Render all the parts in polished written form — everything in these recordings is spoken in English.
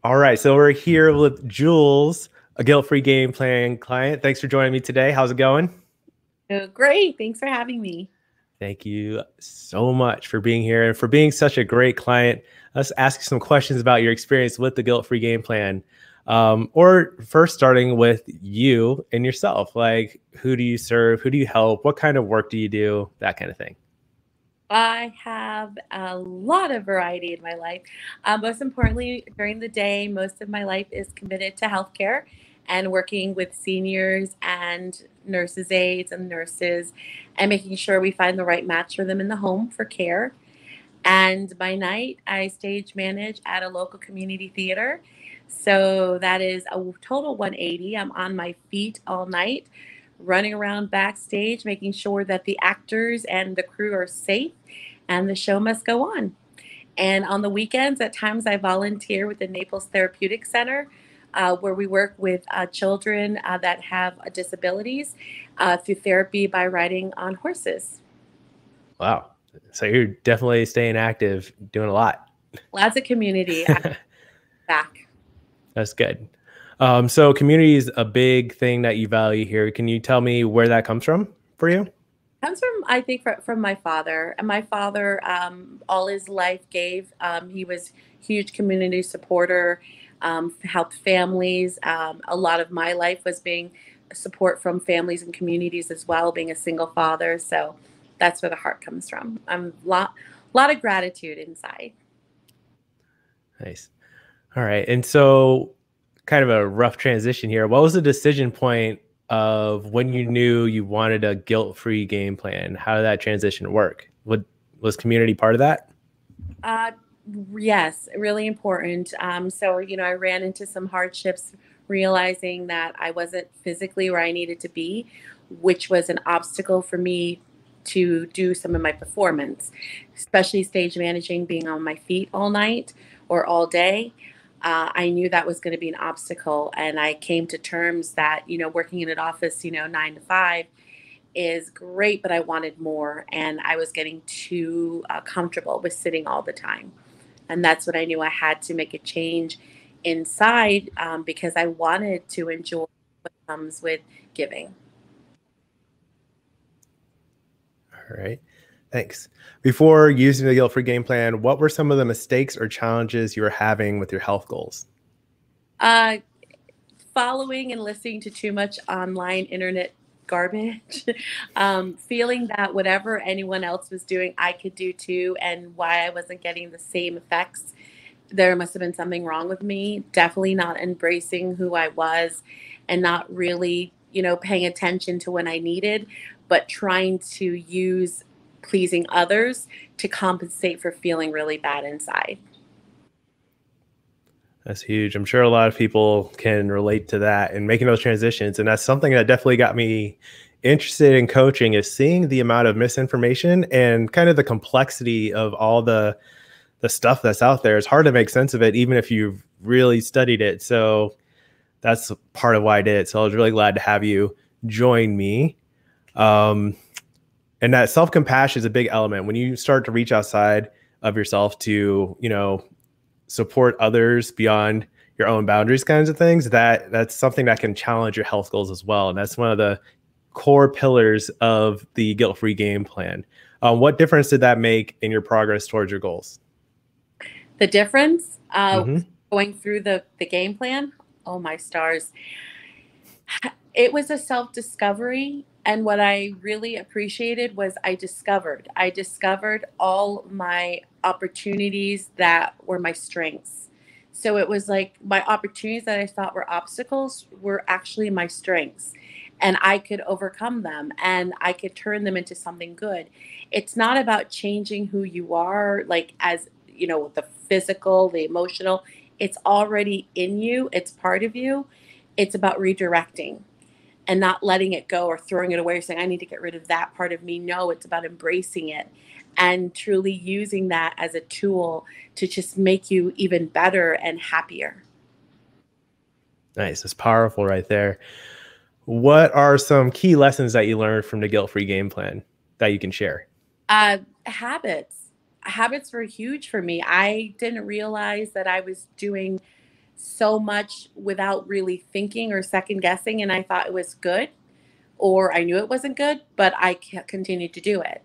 All right, so we're here with Jules, a guilt-free game plan client. Thanks for joining me today. How's it going? Oh, great. Thanks for having me. Thank you so much for being here and for being such a great client. Let's ask you some questions about your experience with the guilt-free game plan. Or first starting with you and yourself. Like, who do you serve? Who do you help? What kind of work do you do? That kind of thing. I have a lot of variety in my life. Most importantly, during the day, most of my life is committed to healthcare and working with seniors and nurses' aides and nurses and making sure we find the right match for them in the home for care. And by night, I stage manage at a local community theater. So that is a total 180. I'm on my feet all night, running around backstage, making sure that the actors and the crew are safe and the show must go on. And on the weekends, at times I volunteer with the Naples Therapeutic Center, where we work with children that have disabilities through therapy by riding on horses. Wow. So you're definitely staying active, doing a lot. Lots of community back. That's good. So community is a big thing that you value here. Can you tell me where that comes from for you? Comes from, I think, from my father. And my father, all his life gave. He was huge community supporter, helped families. A lot of my life was being support from families and communities as well, being a single father. So that's where the heart comes from. I'm lot of gratitude inside. Nice. All right. And so kind of a rough transition here. What was the decision point of when you knew you wanted a guilt-free game plan? How did that transition work? What was community part of that? Uh, yes, really important. So, I ran into some hardships, realizing that I wasn't physically where I needed to be, which was an obstacle for me to do some of my performance, especially stage managing, being on my feet all night or all day. I knew that was going to be an obstacle. And I came to terms that, working in an office, 9 to 5 is great, but I wanted more. And I was getting too comfortable with sitting all the time. And that's when I knew I had to make a change inside because I wanted to enjoy what comes with giving. All right. Thanks. Before using the guilt-free game plan, what were some of the mistakes or challenges you were having with your health goals? Uh, Following and listening to too much online internet garbage, feeling that whatever anyone else was doing, I could do too, and why I wasn't getting the same effects. There must have been something wrong with me. Definitely not embracing who I was and not really, paying attention to when I needed, but trying to use pleasing others to compensate for feeling really bad inside. That's huge. I'm sure a lot of people can relate to that and making those transitions. And that's something that definitely got me interested in coaching is seeing the amount of misinformation and kind of the complexity of all the stuff that's out there. It's hard to make sense of it, even if you've really studied it. So that's part of why I did it. So I was really glad to have you join me. Um, and that self-compassion is a big element when you start to reach outside of yourself to, support others beyond your own boundaries kinds of things. That's something that can challenge your health goals as well. And that's one of the core pillars of the guilt-free game plan. What difference did that make in your progress towards your goals? The difference, Hmm. going through the game plan, oh my stars. It was a self-discovery, and what I really appreciated was I discovered all my opportunities that were my strengths. So it was like my opportunities that I thought were obstacles were actually my strengths, and I could overcome them and I could turn them into something good. It's not about changing who you are, like, as the physical, the emotional. It's already in you, it's part of you. It's about redirecting and not letting it go or throwing it away or saying, I need to get rid of that part of me. No, it's about embracing it and truly using that as a tool to just make you even better and happier. Nice. It's powerful right there. What are some key lessons that you learned from the guilt-free game plan that you can share? Habits. Habits were huge for me. I didn't realize that I was doing so much without really thinking or second guessing. And I thought it was good, or I knew it wasn't good, but I continued to do it.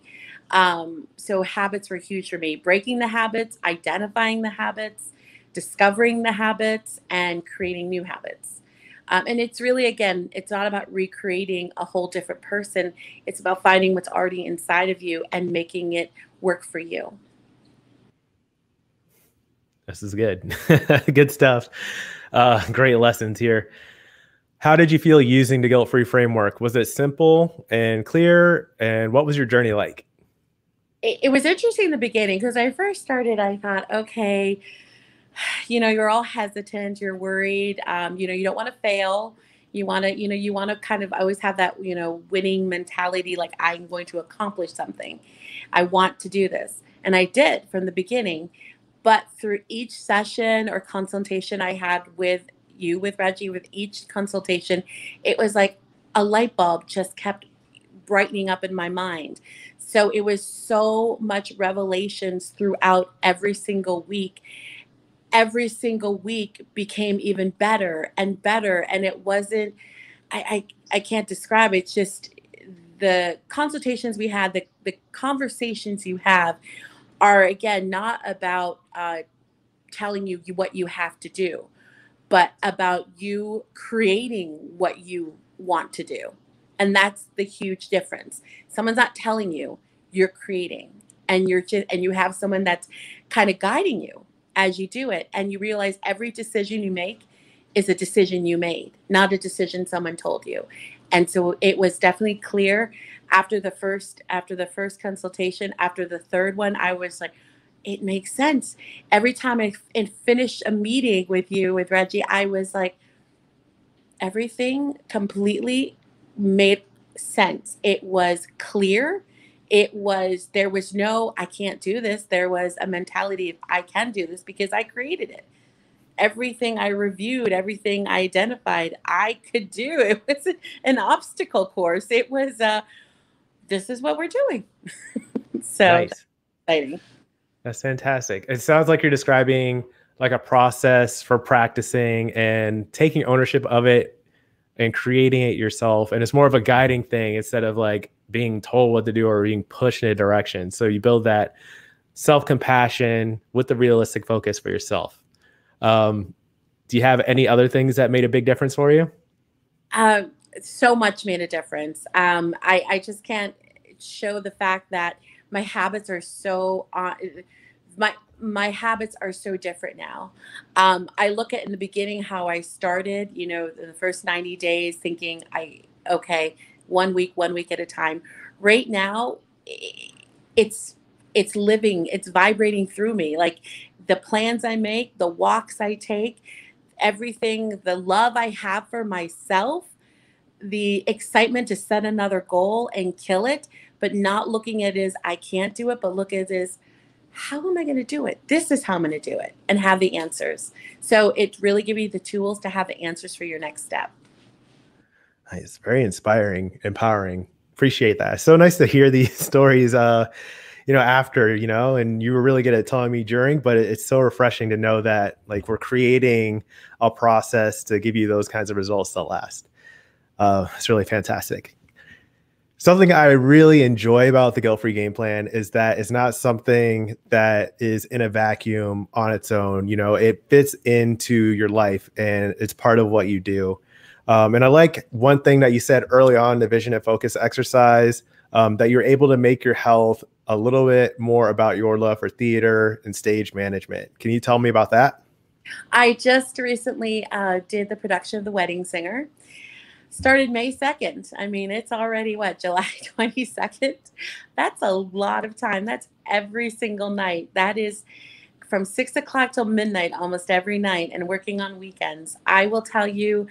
So habits were huge for me. Breaking the habits, identifying the habits, discovering the habits, and creating new habits. And it's really, again, it's not about recreating a whole different person. It's about finding what's already inside of you and making it work for you. This is good. Good stuff. Great lessons here. How did you feel using the guilt-free framework? Was it simple and clear? And what was your journey like? It was interesting in the beginning because I first started, I thought, okay, you're all hesitant, you're worried, you don't want to fail. You want to, you want to kind of always have that, winning mentality, like I'm going to accomplish something. I want to do this. And I did from the beginning. But through each session or consultation I had with you, with Reggie, with each consultation, it was like a light bulb just kept brightening up in my mind. So it was so much revelations throughout every single week. Every single week became even better and better. And it wasn't, I can't describe it. It's just the consultations we had, the conversations you have are, again, not about telling you what you have to do, but about you creating what you want to do. And that's the huge difference. Someone's not telling you, you're creating, and you have someone that's kind of guiding you as you do it. And you realize every decision you make is a decision you made, not a decision someone told you. And so it was definitely clear after the first consultation. After the third one, I was like, it makes sense. Every time I finished a meeting with you, with Reggie, I was like, everything completely made sense. It was clear. There was no, I can't do this. There was a mentality of, I can do this because I created it. Everything I reviewed, everything I identified, I could do. It was an obstacle course. It was, this is what we're doing. So that's Nice. exciting. That's fantastic. It sounds like you're describing like a process for practicing and taking ownership of it and creating it yourself. And it's more of a guiding thing instead of like being told what to do or being pushed in a direction. So you build that self-compassion with the realistic focus for yourself. Do you have any other things that made a big difference for you? So much made a difference. I just can't show the fact that my habits are so my habits are so different now. I look at in the beginning how I started, the first 90 days thinking okay, 1 week at a time. Right now, it's it's living, it's vibrating through me. Like the plans I make, the walks I take, everything, the love I have for myself, the excitement to set another goal and kill it, but not looking at it as I can't do it, but look at it as how am I going to do it? This is how I'm going to do it and have the answers. So it really gives you the tools to have the answers for your next step. Nice. Very inspiring, empowering. Appreciate that. So nice to hear these stories, after, and you were really good at telling me during, but it's so refreshing to know that like we're creating a process to give you those kinds of results that last. It's really fantastic. Something I really enjoy about the Guilt-free Game Plan is that it's not something that is in a vacuum on its own. It fits into your life and it's part of what you do. And I like one thing that you said early on, the vision and focus exercise, that you're able to make your health a little bit more about your love for theater and stage management. Can you tell me about that? I just recently did the production of The Wedding Singer. Started May 2nd. I mean, it's already what, July 22nd? That's a lot of time. That's every single night. That is from 6 o'clock till midnight almost every night and working on weekends. I will tell you,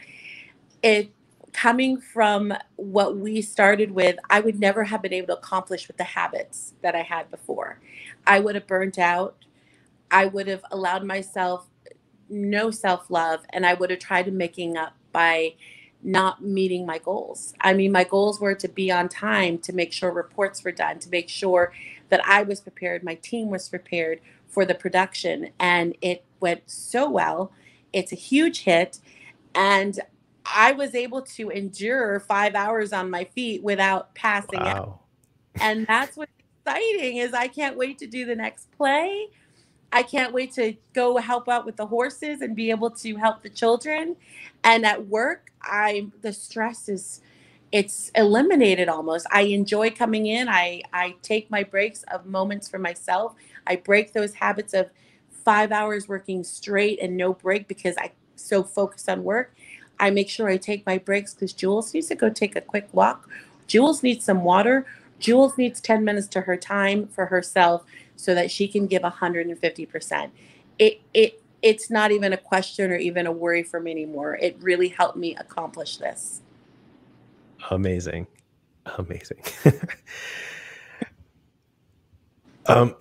it coming from what we started with, I would never have been able to accomplish with the habits that I had before. I would have burnt out. I would have allowed myself no self-love, and I would have tried to making up by not meeting my goals. I mean, my goals were to be on time, to make sure reports were done, to make sure that I was prepared, my team was prepared for the production, and it went so well. It's a huge hit. And I was able to endure 5 hours on my feet without passing out. Wow. And that's what's exciting is I can't wait to do the next play. I can't wait to go help out with the horses and be able to help the children. And at work, the stress is it's eliminated almost. I enjoy coming in. I take my breaks of moments for myself. I break those habits of 5 hours working straight and no break because I so focused on work. I make sure I take my breaks because Jules needs to go take a quick walk. Jules needs some water. Jules needs 10 minutes to her time for herself so that she can give 150%. It's not even a question or even a worry for me anymore. It really helped me accomplish this. Amazing. Amazing. Um,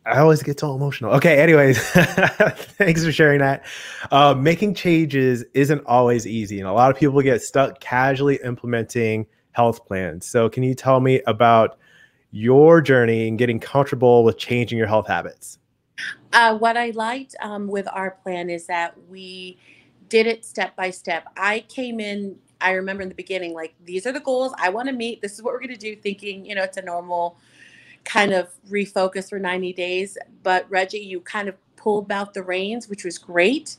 I always get so emotional. Okay, anyways, thanks for sharing that. Making changes isn't always easy, and a lot of people get stuck casually implementing health plans. So, can you tell me about your journey in getting comfortable with changing your health habits? What I liked with our plan is that we did it step by step. I came in, I remember in the beginning, like, these are the goals I want to meet. This is what we're going to do, thinking, it's a normal kind of refocus for 90 days. But Reggie, you kind of pulled out the reins, which was great.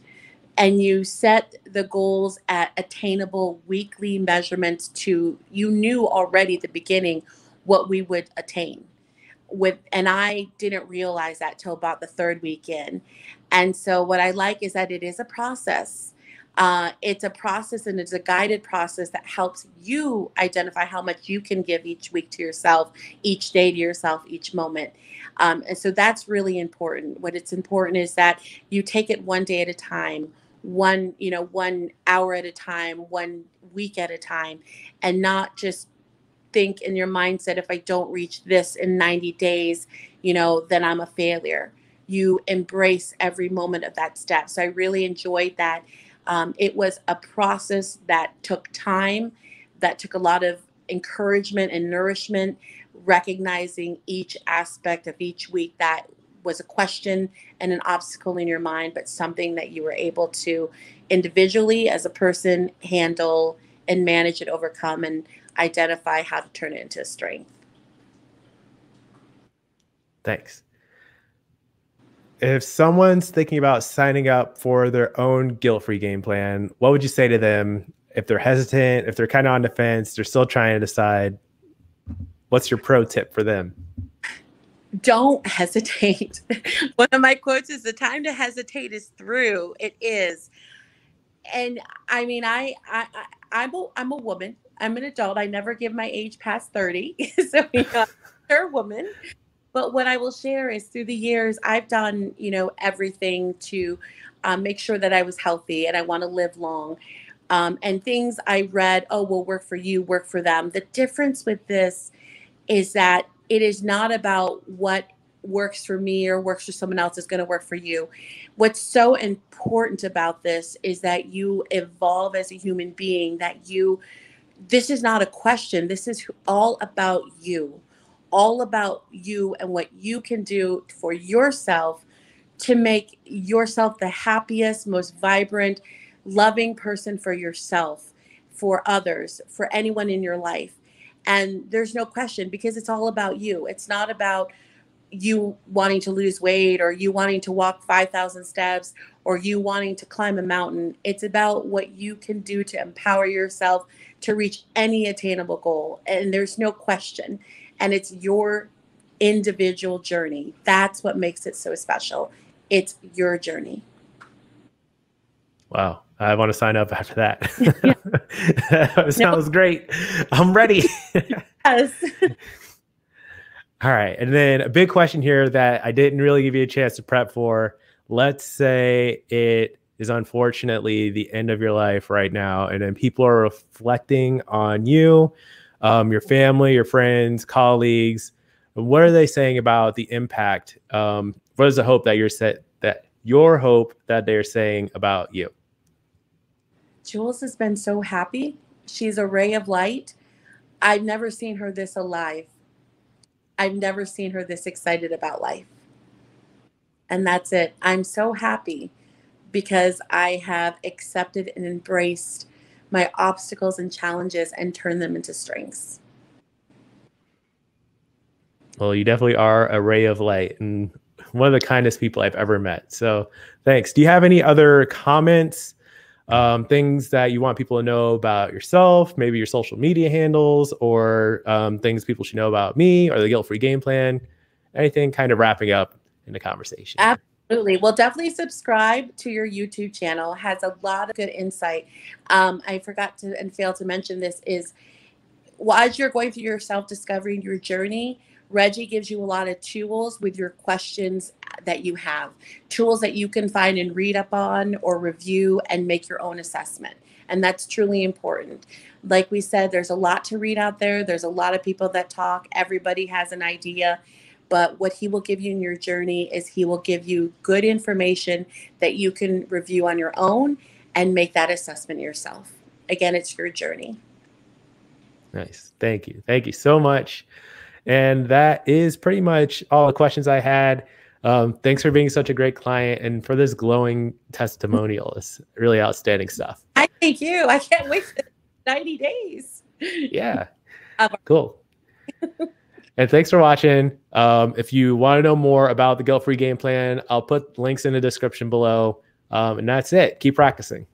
And you set the goals at attainable weekly measurements you knew already at the beginning what we would attain and I didn't realize that till about the third weekend. And so what I like is that it is a process. It's a process and it's a guided process that helps you identify how much you can give each week to yourself, each day to yourself, each moment. And so that's really important. What it's important is that you take it one day at a time, 1 hour at a time, 1 week at a time, and not just think in your mindset, if I don't reach this in 90 days, then I'm a failure. You embrace every moment of that step. So I really enjoyed that. It was a process that took time, that took a lot of encouragement and nourishment, recognizing each aspect of each week that was a question and an obstacle in your mind, but something that you were able to individually as a person handle and manage and overcome and identify how to turn it into a strength. Thanks. If someone's thinking about signing up for their own guilt-free game plan, what would you say to them if they're hesitant, if they're kind of on the fence, they're still trying to decide? What's your pro tip for them? Don't hesitate. One of my quotes is the time to hesitate is through. It is. And I mean, I'm a woman. I'm an adult. I never give my age past 30. So, I'm a woman. But what I will share is through the years, I've done, everything to make sure that I was healthy and I want to live long. And things I read, oh, will work for you, work for them. The difference with this is that it is not about what works for me or works for someone else is going to work for you. What's so important about this is that you evolve as a human being, this is not a question. This is all about you, and what you can do for yourself to make yourself the happiest, most vibrant, loving person for yourself, for others, for anyone in your life. And there's no question because it's all about you. It's not about you wanting to lose weight or you wanting to walk 5,000 steps or you wanting to climb a mountain. It's about what you can do to empower yourself to reach any attainable goal. And there's no question. And it's your individual journey. That's what makes it so special. It's your journey. Wow. I want to sign up after that. Yeah. That sounds great. I'm ready. Yes. All right. And then a big question here that I didn't really give you a chance to prep for. Let's say it is unfortunately the end of your life right now, and then people are reflecting on you, your family, your friends, colleagues. What are they saying about the impact? What is the hope that they're saying about you? Jules has been so happy. She's a ray of light. I've never seen her this alive. I've never seen her this excited about life. And that's it. I'm so happy because I have accepted and embraced my obstacles and challenges and turned them into strengths. Well, you definitely are a ray of light and one of the kindest people I've ever met. So thanks. Do you have any other comments, things that you want people to know about yourself, maybe your social media handles, or things people should know about me or the Guilt-free Game Plan? Anything kind of wrapping up in the conversation? Absolutely. Well, definitely subscribe to your YouTube channel. It has a lot of good insight. I forgot to and failed to mention this is, well, as you're going through your self-discovery and your journey, Reggie gives you a lot of tools with your questions that you have, tools that you can find and read up on or review and make your own assessment. And that's truly important. Like we said, there's a lot to read out there. There's a lot of people that talk. Everybody has an idea. But what he will give you in your journey is he will give you good information that you can review on your own and make that assessment yourself. Again, it's your journey. Nice. Thank you. Thank you so much. And that is pretty much all the questions I had. Thanks for being such a great client and for this glowing testimonial. It's really outstanding stuff. I thank you. I can't wait for 90 days. Yeah. Cool. And thanks for watching. If you want to know more about the Guilt-free Game Plan, I'll put links in the description below. And that's it. Keep practicing.